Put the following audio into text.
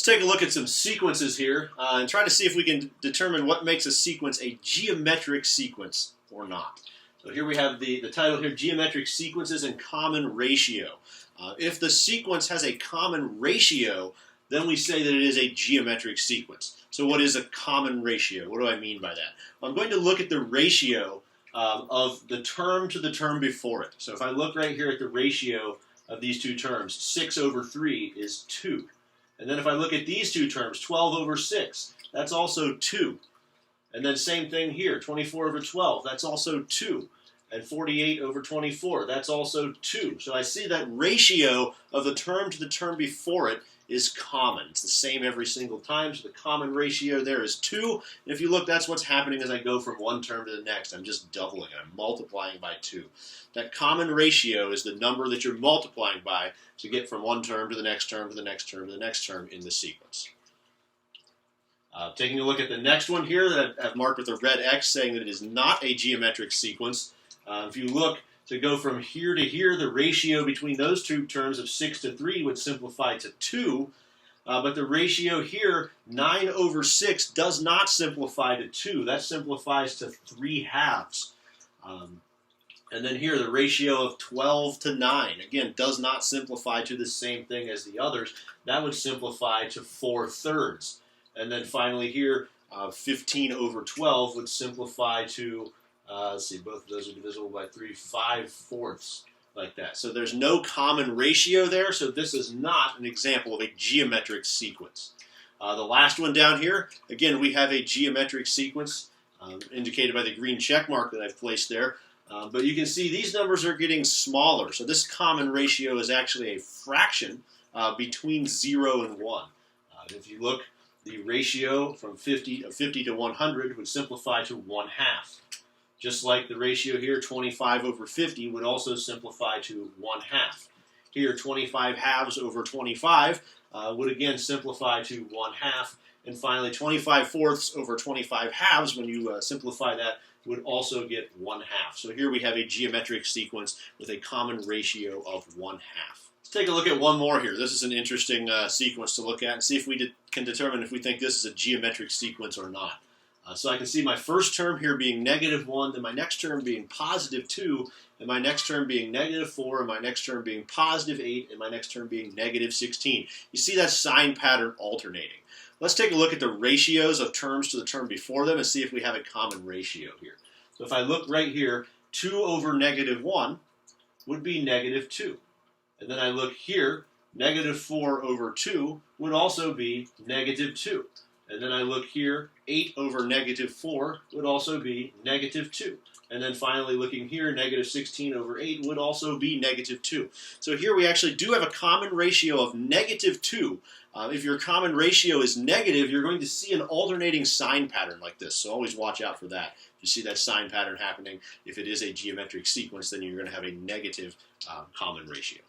take a look at some sequences here and try to see if we can determine what makes a sequence a geometric sequence or not. So here we have the title here, Geometric Sequences and Common Ratio. If the sequence has a common ratio, then we say that it is a geometric sequence. So what is a common ratio? What do I mean by that? Well, I'm going to look at the ratio of the term to the term before it. So if I look right here at the ratio of these two terms, 6 over 3 is 2. And then if I look at these two terms, 12 over 6, that's also 2. And then same thing here, 24 over 12, that's also 2. And 48 over 24, that's also 2. So I see that ratio of the term to the term before it is common. It's the same every single time, so the common ratio there is 2. And if you look, that's what's happening as I go from one term to the next. I'm just doubling it. I'm multiplying by 2. That common ratio is the number that you're multiplying by to get from one term to the next term to the next term to the next term in the sequence. Taking a look at the next one here that I've marked with a red X saying that it is not a geometric sequence. If you look to go from here to here, the ratio between those two terms of 6 to 3 would simplify to 2. But the ratio here, 9 over 6, does not simplify to 2. That simplifies to 3 halves. And then here, the ratio of 12 to 9, again, does not simplify to the same thing as the others. That would simplify to 4 thirds. And then finally here, 15 over 12 would simplify to, let's see, both of those are divisible by 3, 5 fourths, like that. So there's no common ratio there, so this is not an example of a geometric sequence. The last one down here, again, we have a geometric sequence indicated by the green check mark that I've placed there. But you can see these numbers are getting smaller. So this common ratio is actually a fraction between 0 and 1. If you look, the ratio from 50 to 100 would simplify to 1/2. Just like the ratio here, 25 over 50 would also simplify to 1/2. Here, 25 halves over 25 would again simplify to 1/2. And finally, 25 fourths over 25 halves, when you simplify that, would also get 1/2. So here we have a geometric sequence with a common ratio of 1/2. Let's take a look at one more here. This is an interesting sequence to look at and see if we can determine if we think this is a geometric sequence or not. So I can see my first term here being -1, then my next term being +2, and my next term being -4, and my next term being +8, and my next term being -16. You see that sign pattern alternating. Let's take a look at the ratios of terms to the term before them and see if we have a common ratio here. So if I look right here, 2 over -1 would be -2. And then I look here, -4 over 2 would also be -2. And then I look here, 8 over -4 would also be -2. And then finally looking here, -16 over 8 would also be -2. So here we actually do have a common ratio of -2. If your common ratio is negative, you're going to see an alternating sign pattern like this. So always watch out for that. If you see that sign pattern happening, if it is a geometric sequence, then you're going to have a negative common ratio.